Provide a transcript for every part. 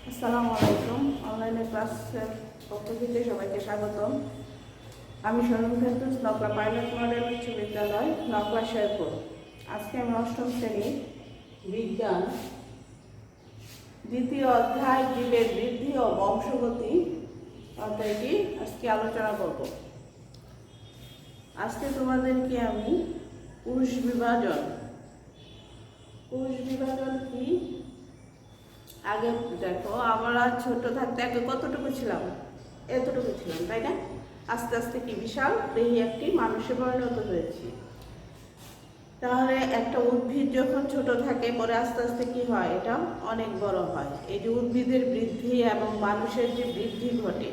আসসালামু আলাইকুম। অনলাইনে ক্লাসের পক্ষ থেকে সবাইকে স্বাগতম। আমি শরীফ ফেরদৌস, নকলা পাইলট মডেল উচ্চ বিদ্যালয়, নকলা শেরপুর। আজকে আমি অষ্টম শ্রেণী বিজ্ঞান দ্বিতীয় অধ্যায় জীবের বৃদ্ধি ও বংশগতি অধ্যায়টি আজকে আলোচনা করব। আজকে তোমাদেরকে আমি কোষ বিভাজন কি আগে দেখো, আমরা ছোট থাকতে আগে কতটুকু ছিলাম? এতটুকু ছিলাম, তাই না? আস্তে আস্তে কি বিশাল দেহি একটি মানুষে পরিণত হয়েছি। তাহলে একটা উদ্ভিদ যখন ছোট থাকে, পরে আস্তে আস্তে কি হয়, এটা অনেক বড় হয়। এই যে উদ্ভিদের বৃদ্ধি এবং মানুষের যে বৃদ্ধি ঘটে,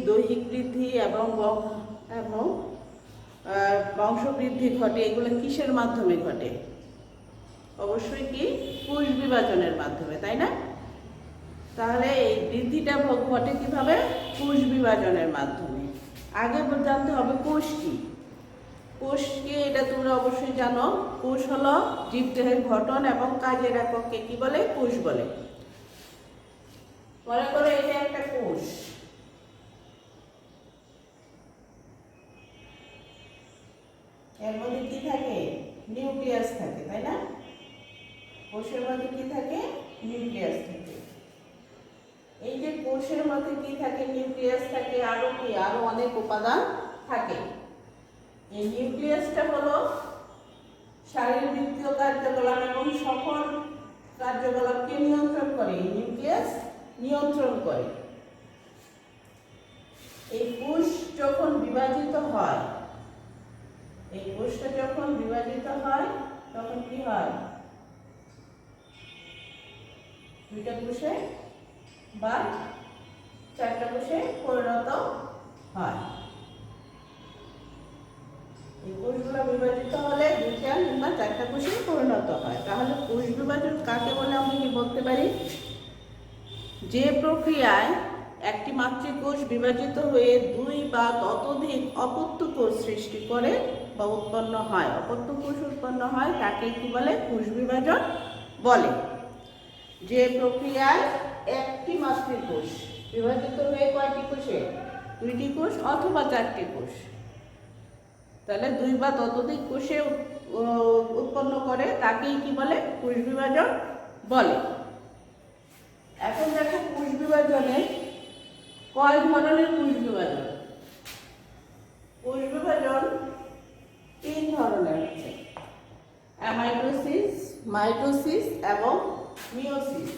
দৈহিক বৃদ্ধি এবং বংশবৃদ্ধি ঘটে, এগুলো কিসের মাধ্যমে ঘটে? অবশ্যই কি কোষ বিভাজনের মাধ্যমে, তাই না? তাহলে এই বৃদ্ধিটা ঘটে কিভাবে? কোষ বিভাজনের মাধ্যমে। আগে জানতে হবে কোষ কি। কোষ কি এটা তোমরা অবশ্যই জানো। কোষ হলো জীবদেহের গঠন এবং কাজের এককে কি বলে? কোষ বলে। মনে করো এটা একটা কোষ। এর মধ্যে কি থাকে? নিউক্লিয়াস থাকে, তাই না? কোষের মধ্যে কি থাকে? নিউক্লিয়াস থাকে। এই যে কোষের মধ্যে কি থাকে? নিউক্লিয়াস থাকে, আরো অনেক উপাদান থাকে। এই নিউক্লিয়াসটা হলো শারীরবৃত্তীয় কার্যকলাপ এবং সকল কার্যকলাপকে নিয়ন্ত্রণ করে। এই নিউক্লিয়াস নিয়ন্ত্রণ করে। এই কোষ যখন বিভাজিত হয়, এই কোষটা যখন বিভাজিত হয় তখন কি হয়? দুইটা কোষে বা চারটা কোষে পরিণত হয়। এই কোষগুলো বিভাজিত হলে দুইটা কিংবা চারটা কোষে পরিণত হয়। তাহলে কোষ বিভাজন কাকে বলে আমরা কি বলতে পারি? যে প্রক্রিয়ায় একটি মাতৃকোষ বিভাজিত হয়ে দুই বা ততোধিক অপত্য কোষ সৃষ্টি করে বা উৎপন্ন হয়, অপত্য কোষ উৎপন্ন হয়, তাকে কি বলে? কোষ বিভাজন বলে। যে প্রক্রিয়ায় একটি মাতৃকোষ বিভাজিত হয়ে কয়টি কোষে? দুইটি কোষ অথবা চারটি কোষ। তাহলে দুই বা ততোধিক কোষে উৎপন্ন করে, তাকেই কি বলে? কোষ বিভাজন বলে। এখন দেখো, কোষ বিভাজনে কয় ধরনের কোষ বিভাজন? কোষ বিভাজন তিন ধরনের আছে: অ্যামাইটোসিস, মাইটোসিস এবং মিওসিস।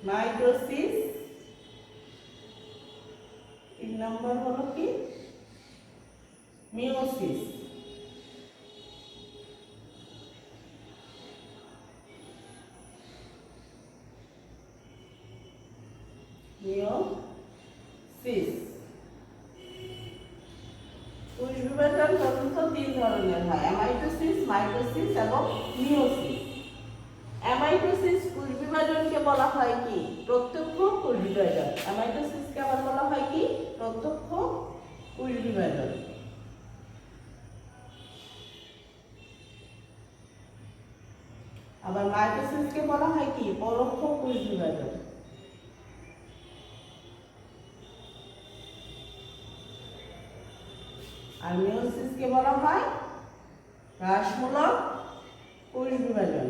মাইটোসিস, 3 নম্বর হলো কি? মিওসিস। কোষ বিভাজন প্রধানত তিন ধরনের হয়: অ্যামাইটোসিস, মাইটোসিস এবং মিওসিস। অ্যামাইটোসিস কোষ বিভাজনকে বলা হয় কি? প্রত্যক্ষ কোষ বিভাজন। অ্যামাইটোসিসকে আবার বলা হয় কি? প্রত্যক্ষ কোষ বিভাজন। আবার মাইটোসিসকে বলা হয় কি? পরোক্ষ কোষ বিভাজন। আর মিওসিসকে বলা হয় হ্রাসমূলক কোষ বিভাজন।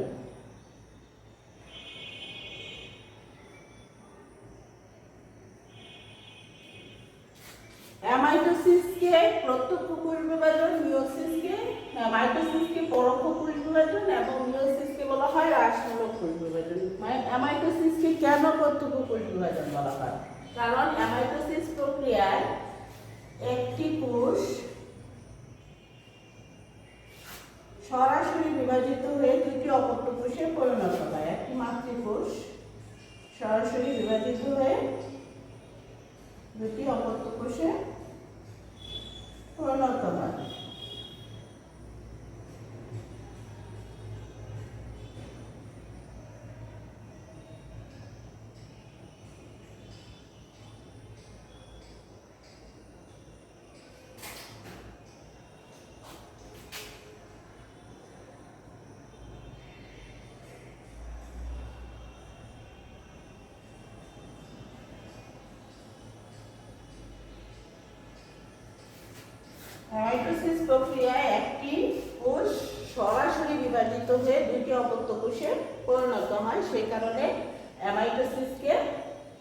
অ্যামাইটোসিসকে প্রত্যক্ষ কোষ বিভাজন, মাইটোসিসকে পরোক্ষ কোষ বিভাজন এবং মিওসিসকে বলা হয় হ্রাসমূলক কোষ বিভাজন। অ্যামাইটোসিসকে কেন প্রত্যক্ষ কোষ বিভাজন বলা হয়? কারণ অ্যামাইটোসিস প্রক্রিয়ায় একটি কোষ সরাসরি বিভাজিত হয়ে দুটি অপত্য কোষে পরিণত হয়। একটি মাতৃকোষ সরাসরি বিভাজিত হয়ে দুটি অপত্য কোষে পরিণত হয়। মাইটোসিস প্রক্রিয়ায় একটি কোষ সরাসরি বিভাজিত হয়ে দুটি অপত্য কোষে পরিণত হয়, সেই কারণে মাইটোসিসকে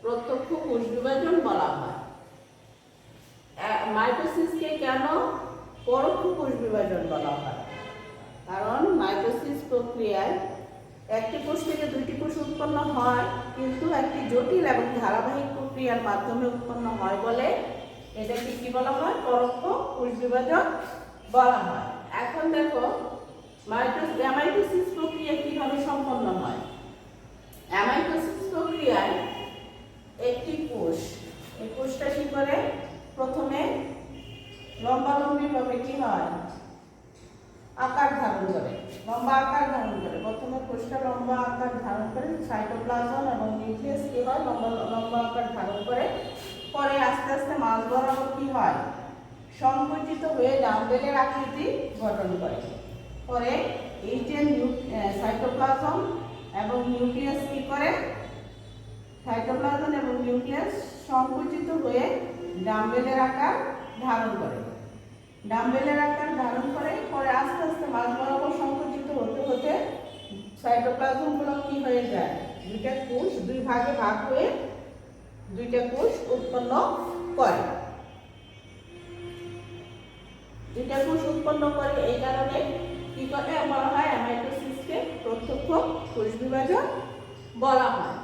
প্রত্যক্ষ কোষ বিভাজন বলা হয়। মাইটোসিসকে কেন পরোক্ষ কোষ বিভাজন বলা হয়? কারণ মাইটোসিস প্রক্রিয়ায় একটি কোষ থেকে দুইটি কোষ উৎপন্ন হয়, কিন্তু একটি জটিল এবং ধারাবাহিক প্রক্রিয়ার মাধ্যমে উৎপন্ন হয় বলে এটাকে কি বলা হয়? পরোক্ষ কোষ বিভাজন বলা হয়। এখন দেখো অ্যামাইটোসিস প্রক্রিয়া কিভাবে সম্পন্ন হয়। অ্যামাইটোসিস প্রক্রিয়ায় একটি কোষ, এই কোষটা কি করে? প্রথমে লম্বালম্বিভাবে কি হয়? আকার ধারণ করে, লম্বা আকার ধারণ করে। প্রথমে কোষটা লম্বা আকার ধারণ করে, সাইটোপ্লাজম এবং নিউক্লিয়াস কি হয়? লম্বা আকার ধারণ করে। পরে আস্তে আস্তে মাঝ বরাবর কি হয়? সংকুচিত হয়ে ডাম্বেলের আকৃতি গঠন করে। পরে এই যে সাইটোপ্লাজম এবং নিউক্লিয়াস কি করে? সাইটোপ্লাজম এবং নিউক্লিয়াস সংকুচিত হয়ে ডাম্বেলের আকার ধারণ করে। ডাম্বেলের আকার ধারণ করে পরে আস্তে আস্তে মাঝ বরাবর সংকুচিত হতে হতে সাইটোপ্লাজমগুলো কি হয়ে যায়? দুইটা কোষ, দুই ভাগে ভাগ হয়ে দুইটা কোষ উৎপন্ন করে। দুইটা কোষ উৎপন্ন করে, এই কারণে কি করে বলা হয়? অ্যামাইটোসিসকে প্রত্যক্ষ কোষ বিভাজন বলা হয়।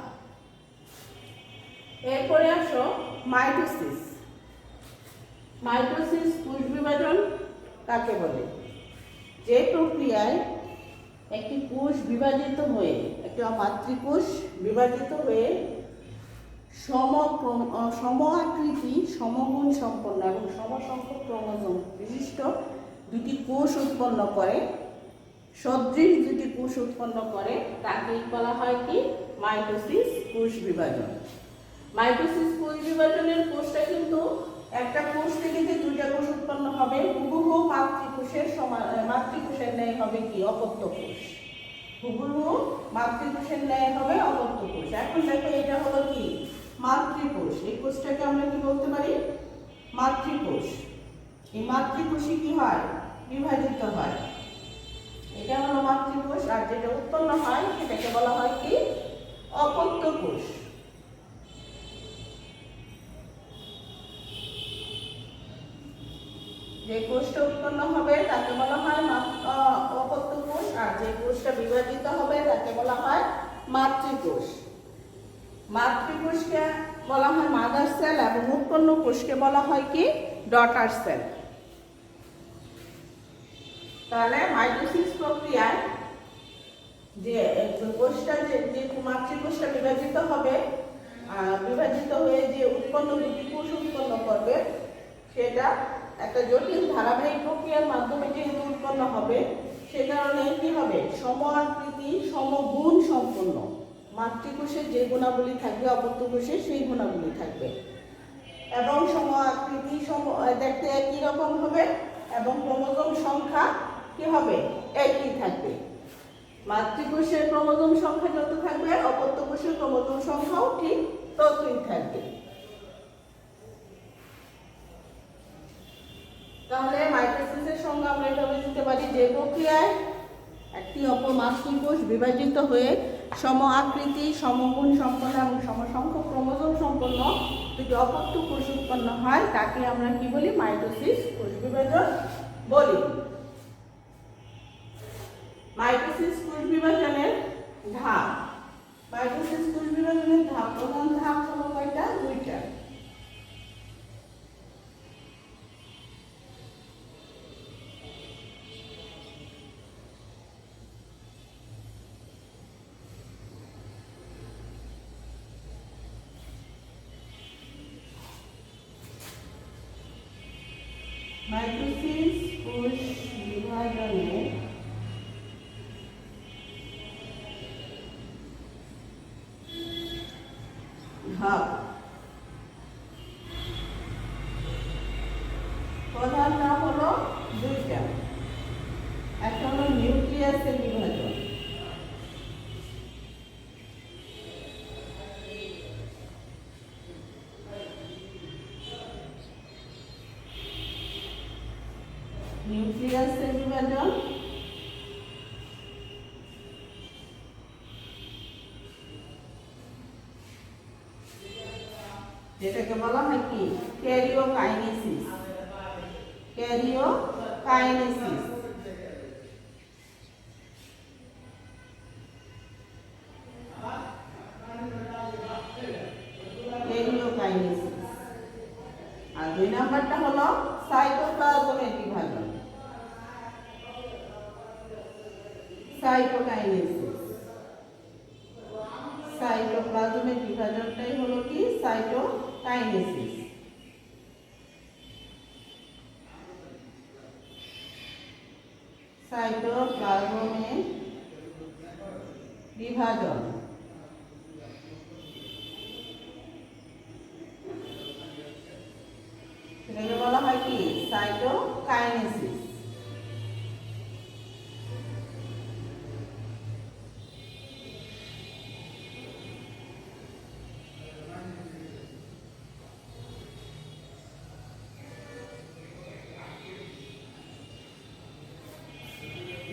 এরপরে আসো মাইটোসিস। মাইটোসিস কোষ বিভাজন কাকে বলে? যে প্রক্রিয়ায় একটি কোষ বিভাজিত হয়ে, একটি মাতৃকোষ বিভাজিত হয়ে সম আকৃতি, সমগুণ সম্পন্ন এবং সমসংখ্যক ক্রোমোজোম বিশিষ্ট দুটি কোষ উৎপন্ন করে, সদৃশ দুটি কোষ উৎপন্ন করে, তাকে বলা হয় কি? মাইটোসিস কোষ বিভাজন। মাইটোসিস কোষ বিভাজনের কোষটা কিন্তু একটা কোষ থেকে যে দুইটা কোষ উৎপন্ন হবে, হুবহু মাতৃকোষের ন্যায় হবে কি? অপত্য কোষ। হুবহু মাতৃকোষের ন্যায় হবে অপত্য কোষ। এখন দেখো এটা হলো কি? মাতৃকোষ। এই কোষটাকে আমরা কি বলতে পারি? মাতৃকোষ। এই মাতৃকোষে কি হয়? বিভাজিত হয়। এটা হলো মাতৃকোষ, আর যেটা উৎপন্ন হয় সেটাকে বলা হয় কি? অপত্য কোষ। যে কোষটা উৎপন্ন হবে তাকে বলা হয় অপত্য কোষ, আর যে কোষটা বিভাজিত হবে তাকে বলা হয় মাতৃকোষ। মাতৃকোষকে বলা হয় মাদার সেল এবং উৎপন্ন কোষকে বলা হয় কি? Daughter cell. তাহলে মাইটোসিস প্রক্রিয়ায় যে কোষটা যে মাতৃকোষটা বিভাজিত হবে, বিভাজিত হয়ে যে উৎপন্ন দুটি কোষ উৎপন্ন করবে, সেটা একটা জটিল ধারাবাহিক প্রক্রিয়ার মাধ্যমে যেহেতু উৎপন্ন হবে, সে কারণে কি হবে? সম আকৃতি, সমগুণ সম্পন্ন। মাতৃকোষের যে গুণাবলী থাকবে অপত্য কোষে সেই গুণাবলী থাকবে, এবং সম আকৃতি, দেখতে একই রকম হবে, এবং ক্রোমোজোম সংখ্যা কি হবে? একই থাকবে। মাতৃকোষের ক্রোমোজোম সংখ্যা যত থাকবে, অপত্য কোষের ক্রোমোজোম সংখ্যাও ঠিক ততই থাকবে। তাহলে মাইটোসিসের সঙ্গে আমরা এভাবে দিতে পারি, যে প্রক্রিয়ায় একটি মাতৃকোষ বিভাজিত হয়ে সম আকৃতি, সমগুণ সম্পন্ন এবং সমসংখ্যক ক্রোমোজোম সম্পন্ন দুটি অপত্য কোষ উৎপন্ন হয়, তাকে আমরা কি বলি? মাইটোসিস কোষ বিভাজন বলি। মাইটোসিস কোষ বিভাজনের ধাপ। মাইটোসিস কোষ বিভাজনের ধাপ, প্রধান ধাপ হলো কয়টা? দুইটা। ধাপ। প্রধান ধাপ হলো দুইটা, একটা হলো নিউক্লিয়াসের বিভাজন, নিউক্লিয়াসের বিভাজন, যেটাকে বলা হয় কি ক্যারিওকাইনেসিস। Karyokinesis karyokinesis. আর দুই নাম্বারটা হলো সাইটোপ্লাজমের বিভাজন, সাইটোকাইনেসিস। সাইটোপ্লাজমের বিভাজনটাই হলো কি সাইটোকাইনেসিস। সাইটোপ্লাজমের বিভাজন, সেটাকে বলা হয় কি সাইটোকাইনেসিস।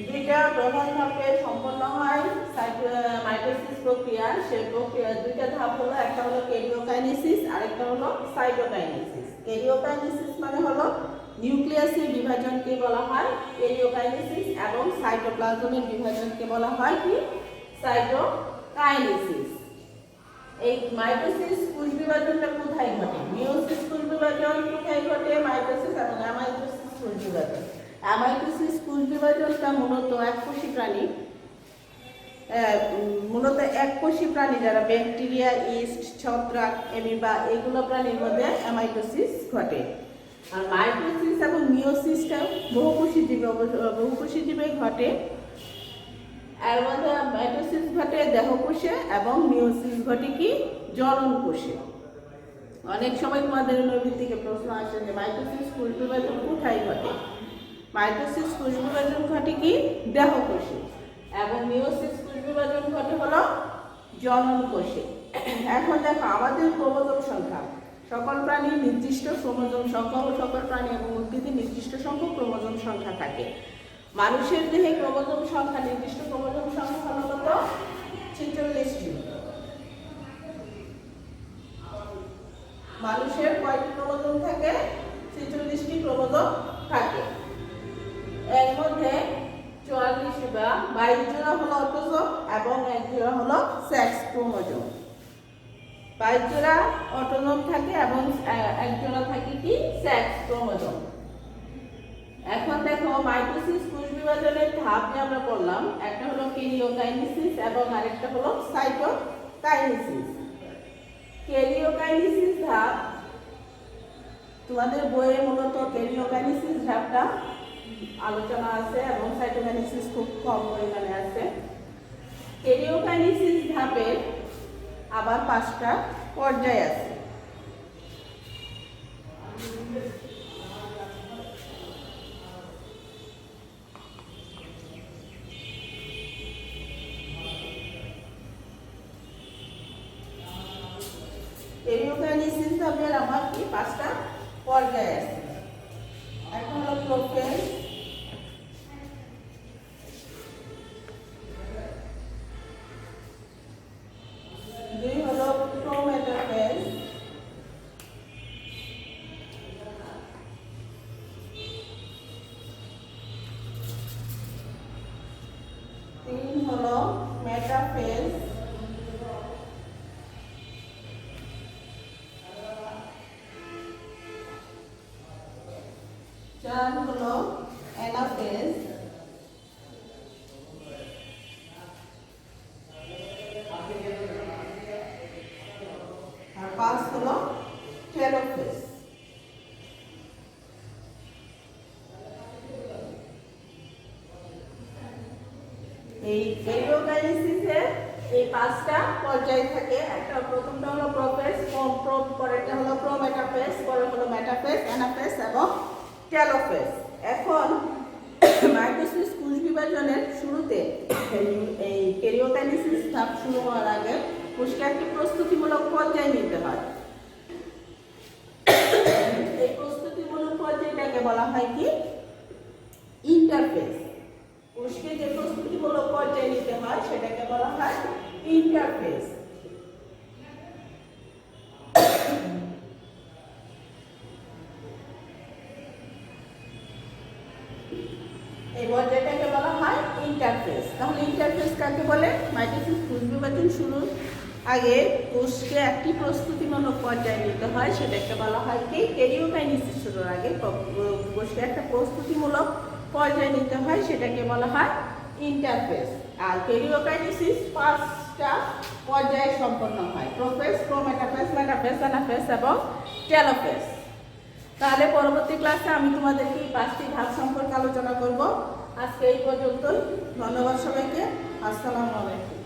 দুইটা প্রধান ধাপে সম্পন্ন হয় মাইটোসিস প্রক্রিয়া। সেই প্রক্রিয়া দুইটা ধাপ হলো, একটা হলো ক্যারিওকাইনেসিস আর একটা হলো সাইটোকাইনেসিস। ক্যারিওকাইনেসিস মানে হলো নিউক্লিয়াসের বিভাজনকে বলা হয় ক্যারিওকাইনেসিস, এবং সাইটোপ্লাজমের বিভাজনকে বলা হয় কি সাইটোকাইনেসিস। এই মাইটোসিস কোষ বিভাজনটা কোথায় ঘটে? মিওসিস কোষ বিভাজন কোথায় ঘটে? মাইটোসিস এবং অ্যামাইটোসিস কোষ বিভাজন। অ্যামাইটোসিস কোষ বিভাজনটা মূলত এককোষী প্রাণী, যারা ব্যাকটেরিয়া, ইস্ট, ছত্রাক, অ্যামিবা এগুলো প্রাণীর মধ্যে অ্যামাইটোসিস ঘটে। আর মাইটোসিস এবং মিওসিসটা বহুকোষী জীবে ঘটে। এর মধ্যে মাইটোসিস ঘটে দেহকোষে এবং মিওসিস ঘটে কি জনন কোষে। অনেক সময় তোমাদের নৈবিত থেকে প্রশ্ন আসে যে মাইটোসিস কোষ বিভাজন কোথায় ঘটে? মাইটোসিস কোষ বিভাজন ঘটে কি দেহকোষে, এবং মিওসিস কোষ বিভাজন ঘটে হলো জনন কোষে। এখন দেখো আমাদের ক্রোমোজোম সংখ্যা, সকল প্রাণীর নির্দিষ্ট ক্রোমোজোম সংখ্যা ও সকল প্রাণী এবং উদ্ভিদের নির্দিষ্ট সংখ্যক ক্রোমোজোম সংখ্যা থাকে। মানুষের দেহে ক্রোমোজোম সংখ্যা, নির্দিষ্ট ক্রোমোজোম সংখ্যা হলো কত? 46টি। মানুষের কয়টি ক্রোমোজোম থাকে? 46টি ক্রোমোজোম থাকে। এর মধ্যে 44 বা 22 জোড়া হলো অটোজোম এবং 1 জোড়া হলো সেক্স ক্রোমোজোম। 22 জোড়া অটোজোম থাকে এবং 1 জোড়া থাকে কি সেক্স ক্রোমোজোম। এখন দেখো মাইটোসিস কোষ বিভাজনের ধাপ যে আমরা বললাম, একটা হলো ক্যারিওকাইনেসিস এবং আরেকটা হলো সাইটোকাইনেসিস। ক্যারিওকাইনেসিস ধাপ তোমাদের বইয়ে মূলত ক্যারিওকাইনেসিস ধাপটা আলোচনা আছে এবং সাইটোকাইনেসিস খুব কম পরিমাণে আছে। ক্যারিওকাইনেসিস ধাপের আবার 5টা পর্যায় আছে। ক্যারিওকাইনেসিস ধাপের আমার কি 5টা পর্যায় আছে। এখন হলো প্রোফেজ, দুই হলো প্রোমেটাফেজ, তিন হলো মেটাফেজ, চার হলো অ্যানাফেজ, আর 5 হলো টেলোফেজ। এই ক্যারিওকাইনেসিসের এই 5টা পর্যায় থাকে। একটা প্রথমটা হলো প্রোফেজ, প্রোফেজ, পরে হলো মেটাফেজ, অ্যানাফেজ এবং টেলোফেজ। এখন মাইটোসিস কোষ বিভাজনের শুরুতে এই ক্যারিওকাইনেসিস ধাপ শুরু হওয়ার আগে কোষকে একটি প্রস্তুতিমূলক পর্যায়ে নিতে হয়। এই প্রস্তুতিমূলক পর্যায়টাকে বলা হয় কি? ইন্টারফেজ। কোষকে যে প্রস্তুতিমূলক পর্যায়ে নিতে হয় সেটাকে বলা হয় ইন্টারফেজ। এই পর্যায়টাকে বলা হয় ইন্টারফেজ। তাহলে ইন্টারফেজ কাকে বলে? মাইটোসিস কোষ বিভাজন শুরুর আগে কোষকে একটি প্রস্তুতিমূলক পর্যায়ে নিতে হয়, সেটাকে বলা হয় কি? ক্যারিওকাইনেসিস শুরুর আগে কোষকে একটা প্রস্তুতিমূলক পর্যায়ে নিতে হয়, সেটাকে বলা হয় ইন্টারফেজ। আর ক্যারিওকাইনেসিস 5টা পর্যায়ে সম্পন্ন হয়: প্রোফেজ, প্রোমেটাফেজ, মেটাফেজ, অ্যানাফেজ এবং টেলোফেজ। তাহলে পরবর্তী ক্লাসে আমি তোমাদেরকে এই 5টি ধাপ সম্পর্কে আলোচনা করব। আজকে এই পর্যন্তই। ধন্যবাদ সবাইকে। আসসালামু আলাইকুম।